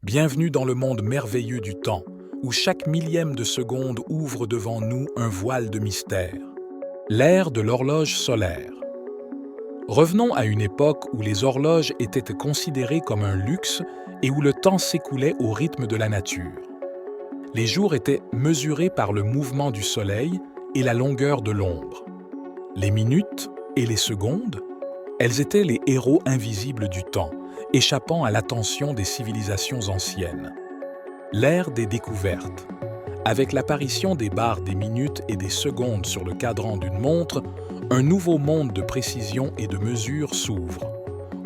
Bienvenue dans le monde merveilleux du temps, où chaque millième de seconde ouvre devant nous un voile de mystère. L'ère de l'horloge solaire. Revenons à une époque où les horloges étaient considérées comme un luxe et où le temps s'écoulait au rythme de la nature. Les jours étaient mesurés par le mouvement du soleil et la longueur de l'ombre. Les minutes et les secondes, elles étaient les héros invisibles du temps, échappant à l'attention des civilisations anciennes. L'ère des découvertes. Avec l'apparition des barres des minutes et des secondes sur le cadran d'une montre, un nouveau monde de précision et de mesure s'ouvre.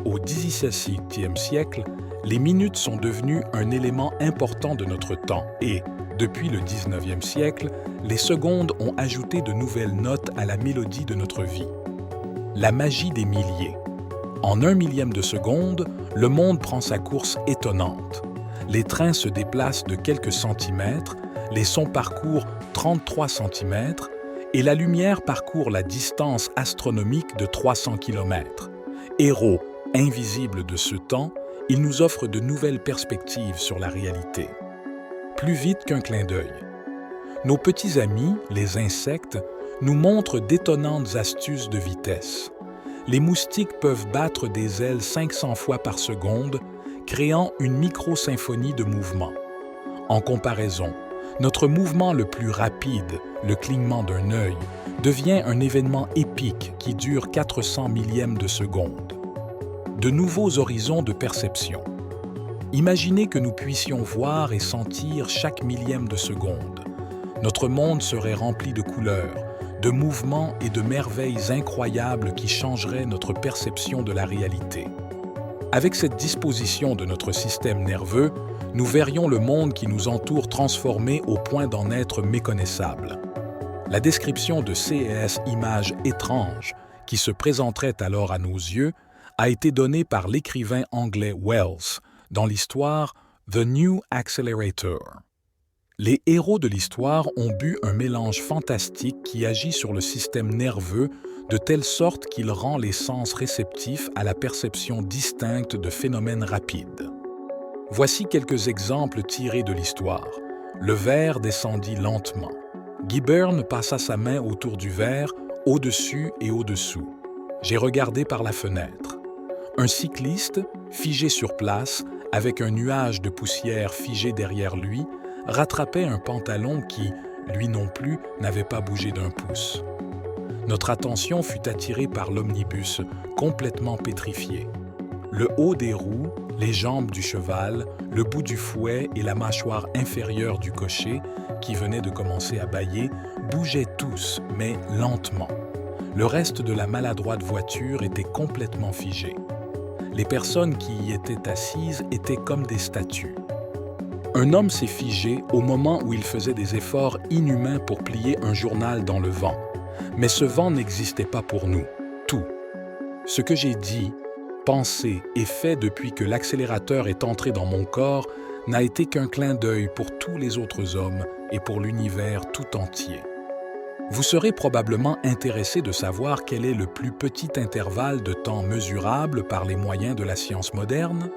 Au XVIIe siècle, les minutes sont devenues un élément important de notre temps et, depuis le XIXe siècle, les secondes ont ajouté de nouvelles notes à la mélodie de notre vie. La magie des milliers. En un millième de seconde, le monde prend sa course étonnante. Les trains se déplacent de quelques centimètres, les sons parcourent 33 centimètres et la lumière parcourt la distance astronomique de 300 kilomètres. Héros invisibles de ce temps, ils nous offrent de nouvelles perspectives sur la réalité. Plus vite qu'un clin d'œil. Nos petits amis, les insectes, nous montrent d'étonnantes astuces de vitesse. Les moustiques peuvent battre des ailes 500 fois par seconde, créant une micro-symphonie de mouvement. En comparaison, notre mouvement le plus rapide, le clignement d'un œil, devient un événement épique qui dure 400 millièmes de seconde. De nouveaux horizons de perception. Imaginez que nous puissions voir et sentir chaque millième de seconde. Notre monde serait rempli de couleurs, de mouvements et de merveilles incroyables qui changeraient notre perception de la réalité. Avec cette disposition de notre système nerveux, nous verrions le monde qui nous entoure transformé au point d'en être méconnaissable. La description de ces images étranges qui se présenteraient alors à nos yeux a été donnée par l'écrivain anglais Wells dans l'histoire The New Accelerator. Les héros de l'histoire ont bu un mélange fantastique qui agit sur le système nerveux de telle sorte qu'il rend les sens réceptifs à la perception distincte de phénomènes rapides. Voici quelques exemples tirés de l'histoire. Le verre descendit lentement. Guy Byrne passa sa main autour du verre, au-dessus et au-dessous. J'ai regardé par la fenêtre. Un cycliste, figé sur place, avec un nuage de poussière figé derrière lui, rattrapait un pantalon qui, lui non plus, n'avait pas bougé d'un pouce. Notre attention fut attirée par l'omnibus, complètement pétrifié. Le haut des roues, les jambes du cheval, le bout du fouet et la mâchoire inférieure du cocher, qui venait de commencer à bâiller, bougeaient tous, mais lentement. Le reste de la maladroite voiture était complètement figé. Les personnes qui y étaient assises étaient comme des statues. Un homme s'est figé au moment où il faisait des efforts inhumains pour plier un journal dans le vent. Mais ce vent n'existait pas pour nous, tout. Ce que j'ai dit, pensé et fait depuis que l'accélérateur est entré dans mon corps n'a été qu'un clin d'œil pour tous les autres hommes et pour l'univers tout entier. Vous serez probablement intéressé de savoir quel est le plus petit intervalle de temps mesurable par les moyens de la science moderne.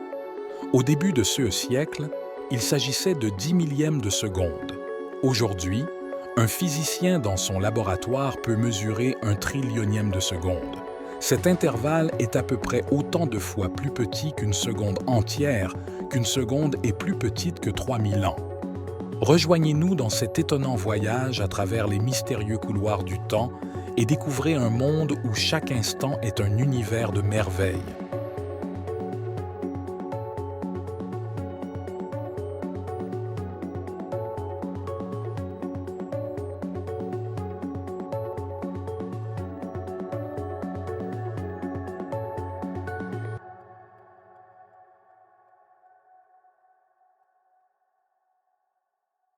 Au début de ce siècle, il s'agissait de 10 millièmes de seconde. Aujourd'hui, un physicien dans son laboratoire peut mesurer un trillionième de seconde. Cet intervalle est à peu près autant de fois plus petit qu'une seconde entière, qu'une seconde est plus petite que 3000 ans. Rejoignez-nous dans cet étonnant voyage à travers les mystérieux couloirs du temps et découvrez un monde où chaque instant est un univers de merveilles.